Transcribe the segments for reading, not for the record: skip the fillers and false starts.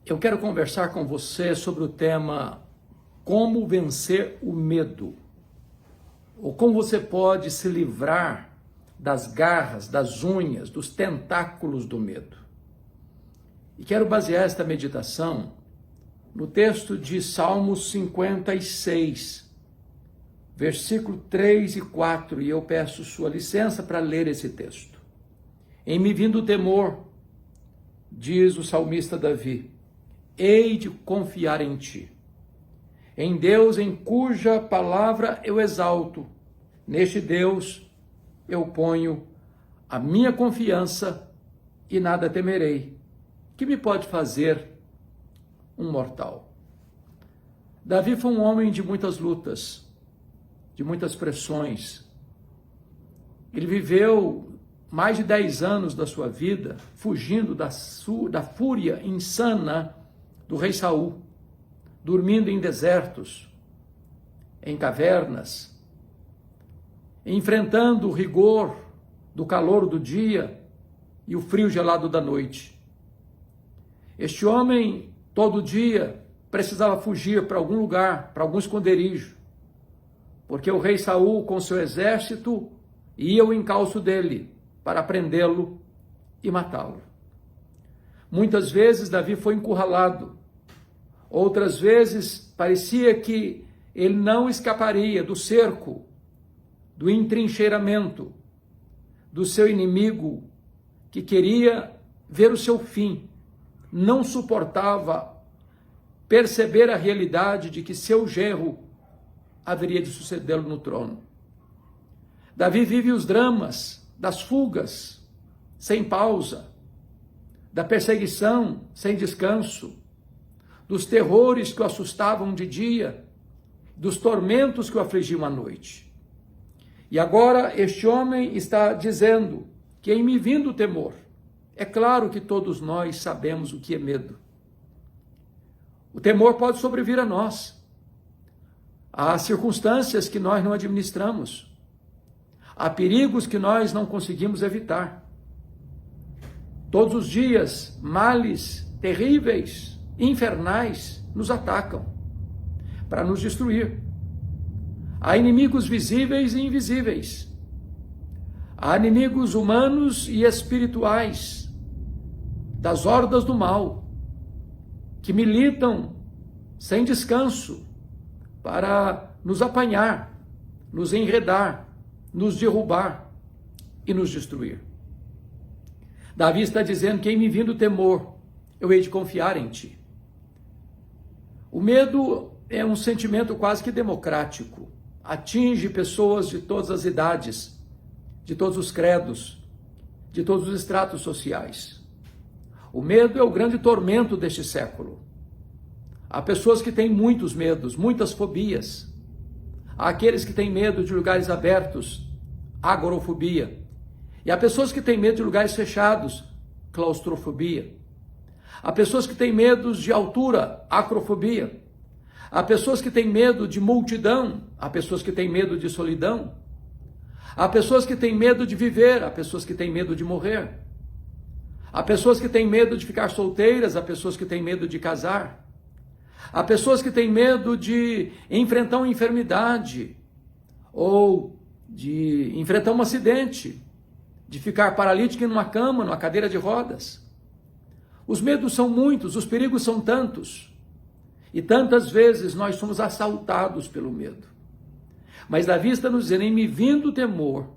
Eu quero conversar com você sobre o tema como vencer o medo, ou como você pode se livrar das garras, das unhas, dos tentáculos do medo. E quero basear esta meditação no texto de Salmos 56, versículo 3 e 4, e eu peço sua licença para ler esse texto. Em me vindo o temor, diz o salmista Davi, hei de confiar em ti. Em Deus em cuja palavra eu exalto, neste Deus eu ponho a minha confiança e nada temerei. Que me pode fazer um mortal? Davi foi um homem de muitas lutas, de muitas pressões. Ele viveu mais de 10 anos da sua vida fugindo da fúria insana do rei Saul, dormindo em desertos, em cavernas, enfrentando o rigor do calor do dia e o frio gelado da noite. Este homem, todo dia, precisava fugir para algum lugar, para algum esconderijo, porque o rei Saul, com seu exército, ia ao encalço dele para prendê-lo e matá-lo. Muitas vezes Davi foi encurralado, outras vezes parecia que ele não escaparia do cerco, do entrincheiramento, do seu inimigo que queria ver o seu fim, não suportava perceber a realidade de que seu genro haveria de sucedê-lo no trono. Davi vive os dramas das fugas sem pausa, da perseguição sem descanso, dos terrores que o assustavam de dia, dos tormentos que o afligiam à noite. E agora este homem está dizendo que em me vindo o temor, é claro que todos nós sabemos o que é medo. O temor pode sobrevir a nós. Há circunstâncias que nós não administramos. Há perigos que nós não conseguimos evitar. Todos os dias, males terríveis, infernais, nos atacam para nos destruir. Há inimigos visíveis e invisíveis. Há inimigos humanos e espirituais, das hordas do mal, que militam sem descanso para nos apanhar, nos enredar, nos derrubar e nos destruir. Davi está dizendo que em me vindo o temor, eu hei de confiar em ti. O medo é um sentimento quase que democrático, atinge pessoas de todas as idades, de todos os credos, de todos os estratos sociais. O medo é o grande tormento deste século. Há pessoas que têm muitos medos, muitas fobias. Há aqueles que têm medo de lugares abertos, agorafobia. E há pessoas que têm medo de lugares fechados, claustrofobia. Há pessoas que têm medo de altura, acrofobia. Há pessoas que têm medo de multidão, há pessoas que têm medo de solidão. Há pessoas que têm medo de viver, há pessoas que têm medo de morrer. Há pessoas que têm medo de ficar solteiras, há pessoas que têm medo de casar. Há pessoas que têm medo de enfrentar uma enfermidade, ou de enfrentar um acidente, de ficar paralítico em uma cama, numa cadeira de rodas. Os medos são muitos, os perigos são tantos. E tantas vezes nós somos assaltados pelo medo. Mas Davi está nos dizendo, em me vindo o temor,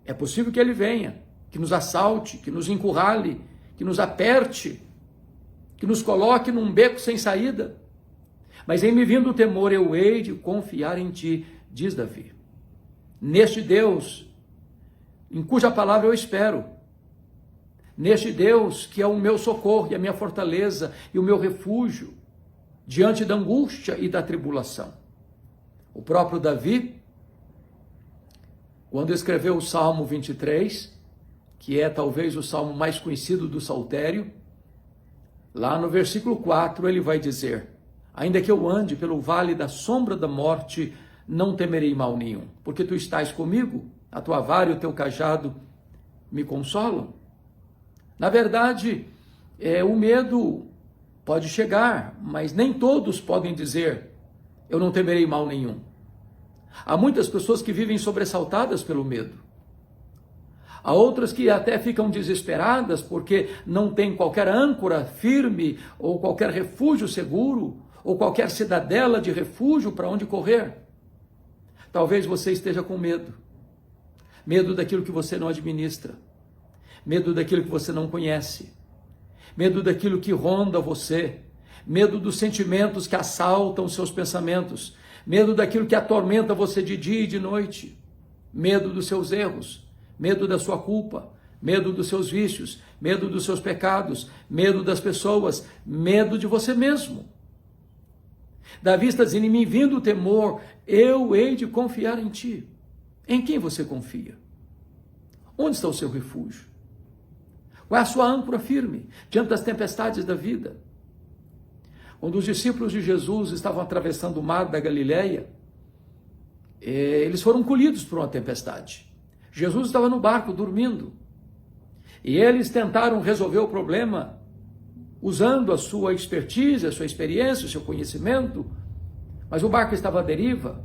é possível que ele venha, que nos assalte, que nos encurrale, que nos aperte, que nos coloque num beco sem saída. Mas em me vindo o temor, eu hei de confiar em ti, diz Davi. Neste Deus, em cuja palavra eu espero. Neste Deus que é o meu socorro e a minha fortaleza e o meu refúgio diante da angústia e da tribulação. O próprio Davi, quando escreveu o Salmo 23, que é talvez o salmo mais conhecido do Saltério, lá no versículo 4 ele vai dizer, ainda que eu ande pelo vale da sombra da morte, não temerei mal nenhum, porque tu estás comigo, a tua vara e o teu cajado me consolam. Na verdade, o medo Pode chegar, mas nem todos podem dizer, eu não temerei mal nenhum. Há muitas pessoas que vivem sobressaltadas pelo medo. Há outras que até ficam desesperadas porque não tem qualquer âncora firme ou qualquer refúgio seguro ou qualquer cidadela de refúgio para onde correr. Talvez você esteja com medo. Medo daquilo que você não administra. Medo daquilo que você não conhece. Medo daquilo que ronda você. Medo dos sentimentos que assaltam seus pensamentos. Medo daquilo que atormenta você de dia e de noite. Medo dos seus erros. Medo da sua culpa, medo dos seus vícios, medo dos seus pecados, medo das pessoas, medo de você mesmo. Davi está dizendo, em mim vindo o temor, eu hei de confiar em ti. Em quem você confia? Onde está o seu refúgio? Qual é a sua âncora firme diante das tempestades da vida? Quando os discípulos de Jesus estavam atravessando o mar da Galileia, eles foram colhidos por uma tempestade. Jesus estava no barco dormindo e eles tentaram resolver o problema usando a sua expertise, a sua experiência, o seu conhecimento, mas o barco estava à deriva.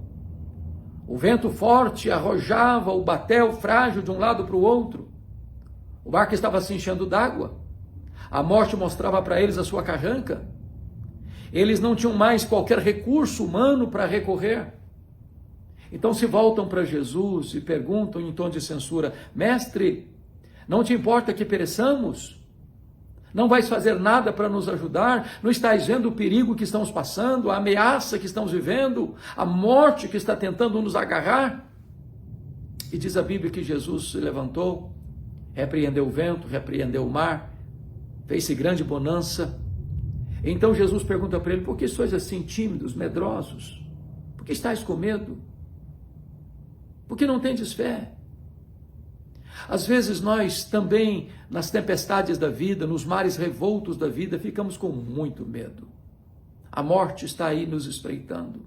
O vento forte arrojava o batel frágil de um lado para o outro. O barco estava se enchendo d'água. A morte mostrava para eles a sua carranca. Eles não tinham mais qualquer recurso humano para recorrer. Então se voltam para Jesus e perguntam em tom de censura, mestre, não te importa que pereçamos? Não vais fazer nada para nos ajudar? Não estás vendo o perigo que estamos passando, a ameaça que estamos vivendo, a morte que está tentando nos agarrar? E diz a Bíblia que Jesus se levantou, repreendeu o vento, repreendeu o mar, fez-se grande bonança. Então Jesus pergunta para ele, por que sois assim tímidos, medrosos? Por que estáis com medo? Porque não tendes fé. Às vezes nós também, nas tempestades da vida, nos mares revoltos da vida, ficamos com muito medo. A morte está aí nos espreitando.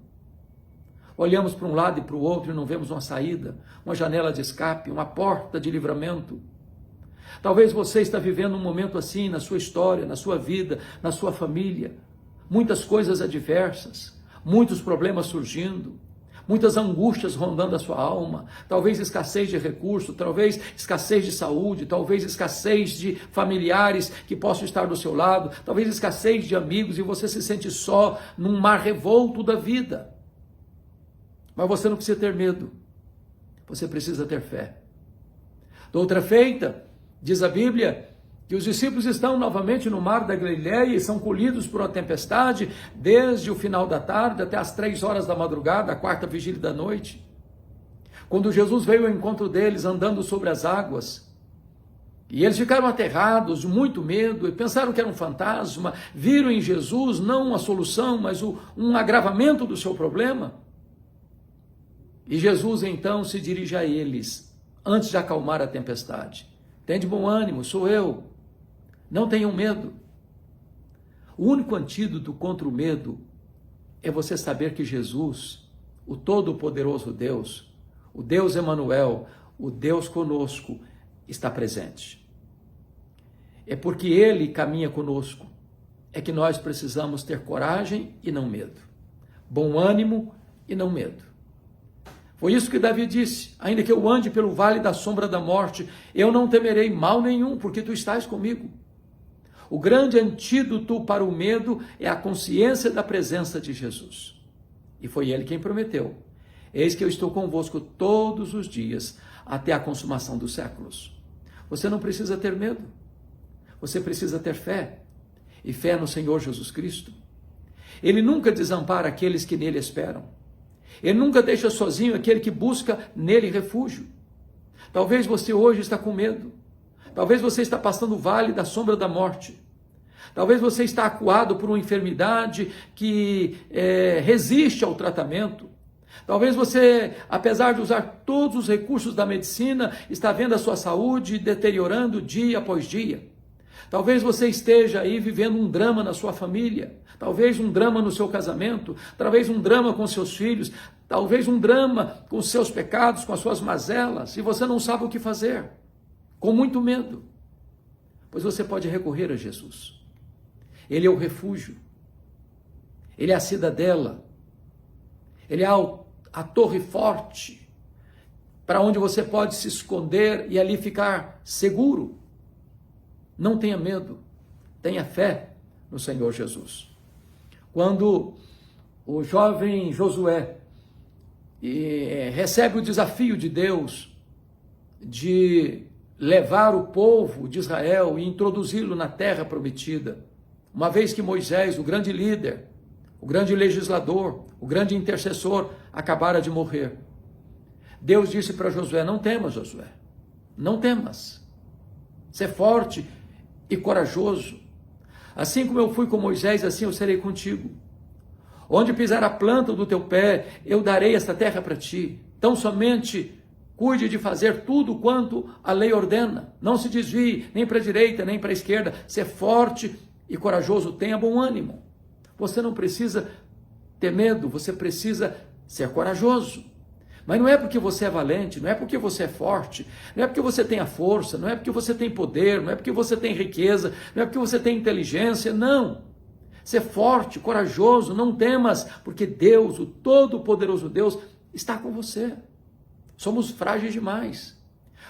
Olhamos para um lado e para o outro e não vemos uma saída, uma janela de escape, uma porta de livramento. Talvez você está vivendo um momento assim na sua história, na sua vida, na sua família. Muitas coisas adversas, muitos problemas surgindo. Muitas angústias rondando a sua alma, talvez escassez de recurso, talvez escassez de saúde, talvez escassez de familiares que possam estar do seu lado, talvez escassez de amigos e você se sente só num mar revolto da vida. Mas você não precisa ter medo, você precisa ter fé. Doutra feita, diz a Bíblia, que os discípulos estão novamente no mar da Galileia e são colhidos por uma tempestade desde o final da tarde até as 3 horas da madrugada, a quarta vigília da noite. Quando Jesus veio ao encontro deles andando sobre as águas, e eles ficaram aterrados, de muito medo, e pensaram que era um fantasma, viram em Jesus não uma solução, mas um agravamento do seu problema. E Jesus então se dirige a eles, antes de acalmar a tempestade. Tem de bom ânimo, sou eu. Não tenham medo. O único antídoto contra o medo é você saber que Jesus, o Todo-Poderoso Deus, o Deus Emanuel, o Deus conosco, está presente. É porque Ele caminha conosco, é que nós precisamos ter coragem e não medo. Bom ânimo e não medo. Foi isso que Davi disse, ainda que eu ande pelo vale da sombra da morte, eu não temerei mal nenhum, porque tu estás comigo. O grande antídoto para o medo é a consciência da presença de Jesus. E foi Ele quem prometeu, eis que eu estou convosco todos os dias, até a consumação dos séculos. Você não precisa ter medo, você precisa ter fé, e fé no Senhor Jesus Cristo. Ele nunca desampara aqueles que nele esperam. Ele nunca deixa sozinho aquele que busca nele refúgio. Talvez você hoje está com medo. Talvez você está passando o vale da sombra da morte. Talvez você está acuado por uma enfermidade que resiste ao tratamento. Talvez você, apesar de usar todos os recursos da medicina, está vendo a sua saúde deteriorando dia após dia. Talvez você esteja aí vivendo um drama na sua família, talvez um drama no seu casamento, talvez um drama com seus filhos, talvez um drama com os seus pecados, com as suas mazelas, e você não sabe o que fazer, com muito medo. Pois você pode recorrer a Jesus. Ele é o refúgio. Ele é a cidadela. Ele é a torre forte para onde você pode se esconder e ali ficar seguro. Não tenha medo. Tenha fé no Senhor Jesus. Quando o jovem Josué recebe o desafio de Deus de levar o povo de Israel e introduzi-lo na terra prometida, uma vez que Moisés, o grande líder, o grande legislador, o grande intercessor, acabara de morrer, Deus disse para Josué: não temas, Josué, não temas, ser forte e corajoso, assim como eu fui com Moisés, assim eu serei contigo. Onde pisar a planta do teu pé, eu darei esta terra para ti. Tão somente cuide de fazer tudo quanto a lei ordena. Não se desvie nem para a direita, nem para a esquerda. Ser forte e corajoso, tenha bom ânimo. Você não precisa ter medo, você precisa ser corajoso. Mas não é porque você é valente, não é porque você é forte, não é porque você tem a força, não é porque você tem poder, não é porque você tem riqueza, não é porque você tem inteligência, não. Ser forte, corajoso, não temas, porque Deus, o Todo-Poderoso Deus, está com você. Somos frágeis demais,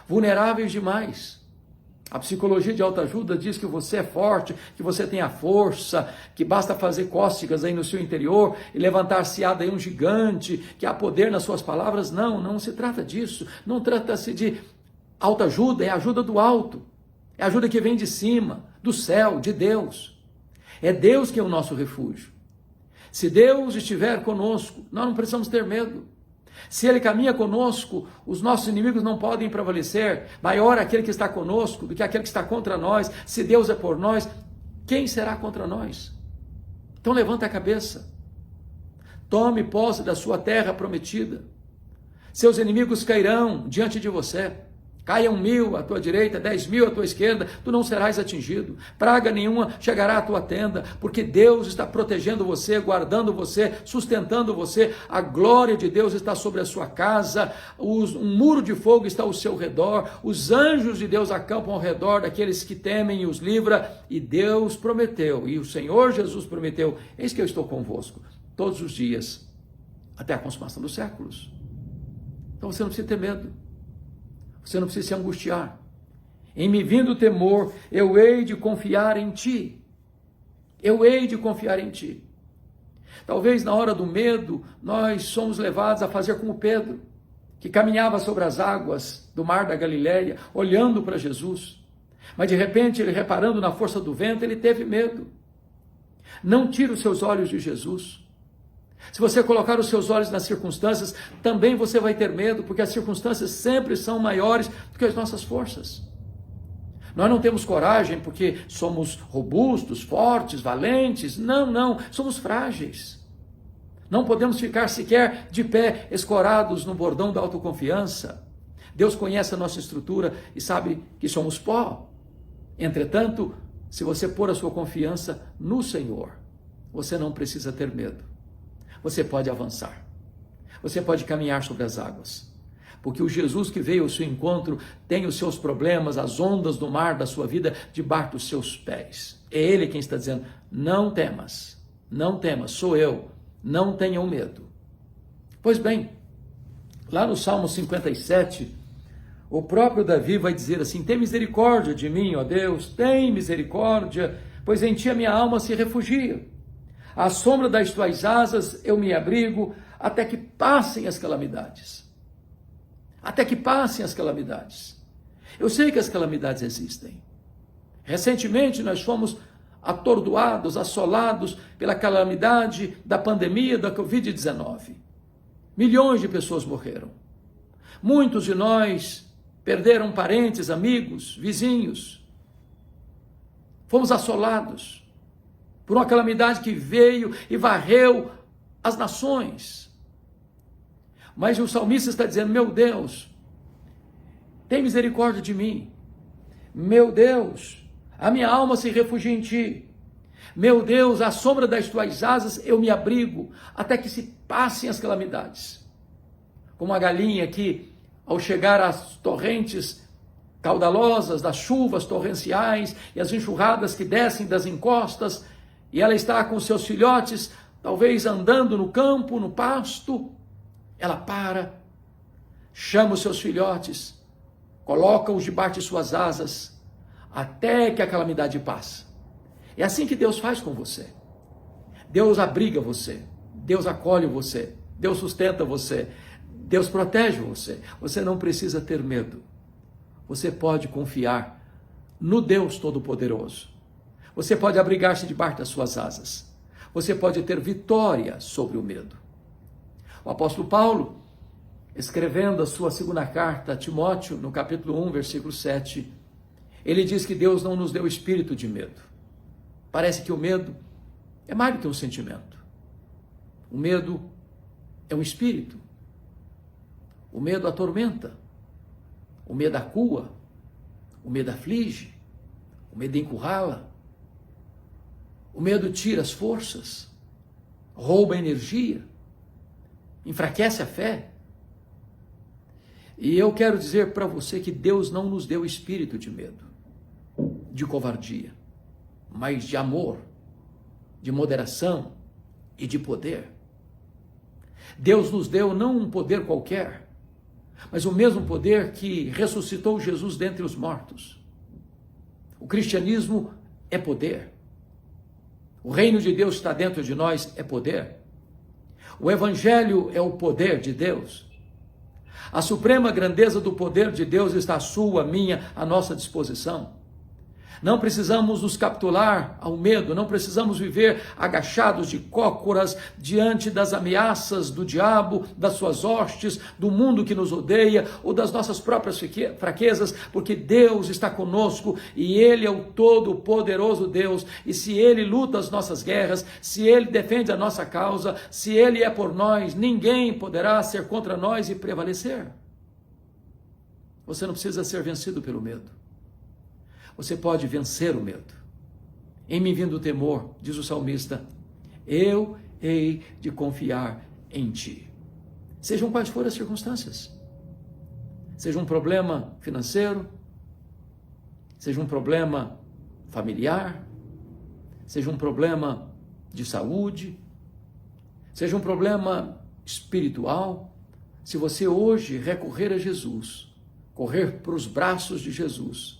vulneráveis demais. A psicologia de autoajuda diz que você é forte, que você tem a força, que basta fazer cócegas aí no seu interior e levantar-se daí um gigante, que há poder nas suas palavras. Não, não se trata disso. Não trata-se de autoajuda, é a ajuda do alto. É a ajuda que vem de cima, do céu, de Deus. É Deus que é o nosso refúgio. Se Deus estiver conosco, nós não precisamos ter medo. Se Ele caminha conosco, os nossos inimigos não podem prevalecer. Maior é aquele que está conosco do que aquele que está contra nós. Se Deus é por nós, quem será contra nós? Então levanta a cabeça. Tome posse da sua terra prometida. Seus inimigos cairão diante de você. Caia 1.000 à tua direita, 10.000 à tua esquerda, tu não serás atingido. Praga nenhuma chegará à tua tenda, porque Deus está protegendo você, guardando você, sustentando você. A glória de Deus está sobre a sua casa, um muro de fogo está ao seu redor, os anjos de Deus acampam ao redor daqueles que temem e os livra. E Deus prometeu, e o Senhor Jesus prometeu: eis que eu estou convosco todos os dias, até a consumação dos séculos. Então você não precisa ter medo. Você não precisa se angustiar. Em me vindo o temor, eu hei de confiar em ti. Eu hei de confiar em ti. Talvez na hora do medo, nós somos levados a fazer como Pedro, que caminhava sobre as águas do mar da Galileia, olhando para Jesus. Mas de repente, ele reparando na força do vento, ele teve medo. Não tire os seus olhos de Jesus. Se você colocar os seus olhos nas circunstâncias, também você vai ter medo, porque as circunstâncias sempre são maiores do que as nossas forças. Nós não temos coragem porque somos robustos, fortes, valentes. Não, não, somos frágeis. Não podemos ficar sequer de pé, escorados no bordão da autoconfiança. Deus conhece a nossa estrutura e sabe que somos pó. Entretanto, se você pôr a sua confiança no Senhor, você não precisa ter medo. Você pode avançar, você pode caminhar sobre as águas, porque o Jesus que veio ao seu encontro tem os seus problemas, as ondas do mar da sua vida debaixo dos seus pés. É Ele quem está dizendo: não temas, sou eu, não tenham medo. Pois bem, lá no Salmo 57, o próprio Davi vai dizer assim: tem misericórdia de mim, ó Deus, tem misericórdia, pois em ti a minha alma se refugia. À sombra das tuas asas eu me abrigo, até que passem as calamidades. Até que passem as calamidades. Eu sei que as calamidades existem. Recentemente nós fomos atordoados, assolados pela calamidade da pandemia da Covid-19. Milhões de pessoas morreram. Muitos de nós perderam parentes, amigos, vizinhos. Fomos assolados por uma calamidade que veio e varreu as nações. Mas o salmista está dizendo: meu Deus, tem misericórdia de mim. Meu Deus, a minha alma se refugia em ti. Meu Deus, à sombra das tuas asas eu me abrigo, até que se passem as calamidades. Como a galinha que, ao chegar às torrentes caudalosas das chuvas torrenciais e as enxurradas que descem das encostas, e ela está com seus filhotes, talvez andando no campo, no pasto, ela para, chama os seus filhotes, coloca-os debaixo de suas asas, até que a calamidade passe. É assim que Deus faz com você. Deus abriga você, Deus acolhe você, Deus sustenta você, Deus protege você. Você não precisa ter medo. Você pode confiar no Deus Todo-Poderoso. Você pode abrigar-se debaixo das suas asas. Você pode ter vitória sobre o medo. O apóstolo Paulo, escrevendo a sua segunda carta a Timóteo, no capítulo 1, versículo 7, ele diz que Deus não nos deu espírito de medo. Parece que o medo é mais do que um sentimento. O medo é um espírito. O medo atormenta. O medo acua. O medo aflige. O medo encurrala. O medo tira as forças. Rouba a energia. Enfraquece a fé. E eu quero dizer para você que Deus não nos deu espírito de medo, de covardia, mas de amor, de moderação e de poder. Deus nos deu não um poder qualquer, mas o mesmo poder que ressuscitou Jesus dentre os mortos. O cristianismo é poder. O reino de Deus está dentro de nós, é poder. O evangelho é o poder de Deus. A suprema grandeza do poder de Deus está à sua, à minha, à nossa disposição. Não precisamos nos capitular ao medo, não precisamos viver agachados de cócoras diante das ameaças do diabo, das suas hostes, do mundo que nos odeia ou das nossas próprias fraquezas, porque Deus está conosco e Ele é o todo-poderoso Deus. E se Ele luta as nossas guerras, se Ele defende a nossa causa, se Ele é por nós, ninguém poderá ser contra nós e prevalecer. Você não precisa ser vencido pelo medo. Você pode vencer o medo. Em mim vindo o temor, diz o salmista, eu hei de confiar em ti. Sejam quais forem as circunstâncias. Seja um problema financeiro, seja um problema familiar, seja um problema de saúde, seja um problema espiritual. Se você hoje recorrer a Jesus, correr para os braços de Jesus,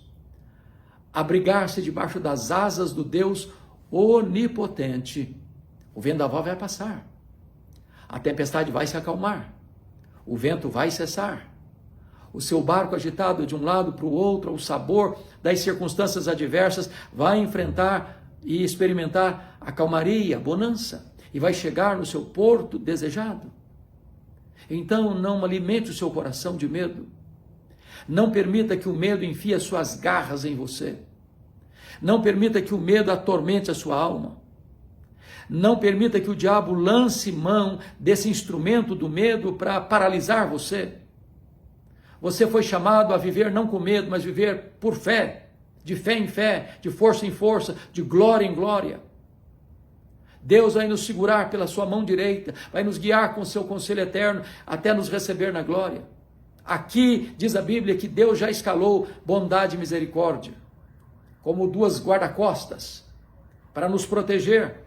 abrigar-se debaixo das asas do Deus onipotente, o vendaval vai passar, a tempestade vai se acalmar, o vento vai cessar, o seu barco agitado de um lado para o outro, o sabor das circunstâncias adversas, vai enfrentar e experimentar a calmaria, a bonança, e vai chegar no seu porto desejado. Então não alimente o seu coração de medo. Não permita que o medo enfie as suas garras em você. Não permita que o medo atormente a sua alma. Não permita que o diabo lance mão desse instrumento do medo para paralisar você. Você foi chamado a viver não com medo, mas viver por fé, de fé em fé, de força em força, de glória em glória. Deus vai nos segurar pela sua mão direita, vai nos guiar com o seu conselho eterno até nos receber na glória. Aqui diz a Bíblia que Deus já escalou bondade e misericórdia como duas guarda-costas para nos proteger.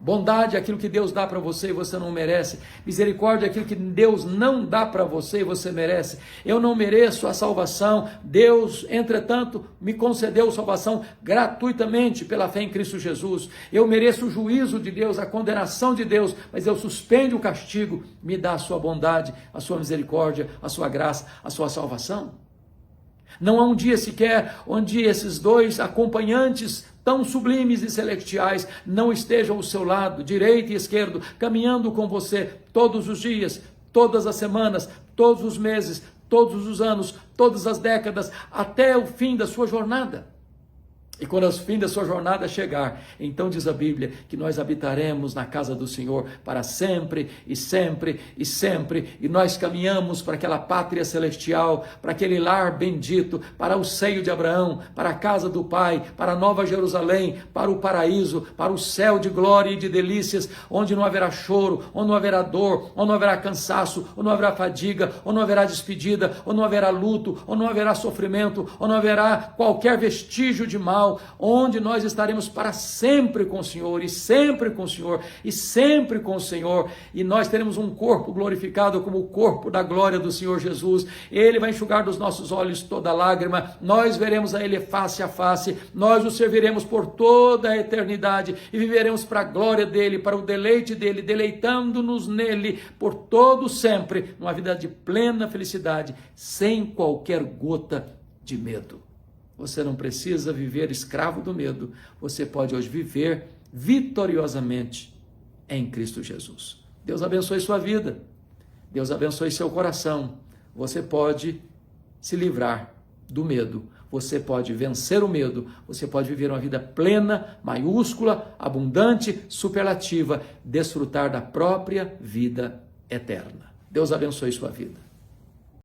Bondade é aquilo que Deus dá para você e você não merece. Misericórdia é aquilo que Deus não dá para você e você merece. Eu não mereço a salvação. Deus, entretanto, me concedeu salvação gratuitamente pela fé em Cristo Jesus. Eu mereço o juízo de Deus, a condenação de Deus, mas eu suspendo o castigo, me dá a sua bondade, a sua misericórdia, a sua graça, a sua salvação. Não há um dia sequer onde esses dois acompanhantes tão sublimes e celestiais não estejam ao seu lado, direito e esquerdo, caminhando com você todos os dias, todas as semanas, todos os meses, todos os anos, todas as décadas, até o fim da sua jornada. E quando o fim da sua jornada chegar, então diz a Bíblia que nós habitaremos na casa do Senhor para sempre e sempre e sempre, e nós caminhamos para aquela pátria celestial, para aquele lar bendito, para o seio de Abraão, para a casa do Pai, para a Nova Jerusalém, para o paraíso, para o céu de glória e de delícias, onde não haverá choro, onde não haverá dor, onde não haverá cansaço, onde não haverá fadiga, onde não haverá despedida, onde não haverá luto, onde não haverá sofrimento, onde não haverá qualquer vestígio de mal, final, onde nós estaremos para sempre com o Senhor, e sempre com o Senhor, e sempre com o Senhor, e nós teremos um corpo glorificado como o corpo da glória do Senhor Jesus. Ele vai enxugar dos nossos olhos toda lágrima, nós veremos a Ele face a face, nós o serviremos por toda a eternidade, e viveremos para a glória dEle, para o deleite dEle, deleitando-nos nele por todo sempre, numa vida de plena felicidade, sem qualquer gota de medo. Você não precisa viver escravo do medo, você pode hoje viver vitoriosamente em Cristo Jesus. Deus abençoe sua vida, Deus abençoe seu coração. Você pode se livrar do medo, você pode vencer o medo, você pode viver uma vida plena, maiúscula, abundante, superlativa, desfrutar da própria vida eterna. Deus abençoe sua vida.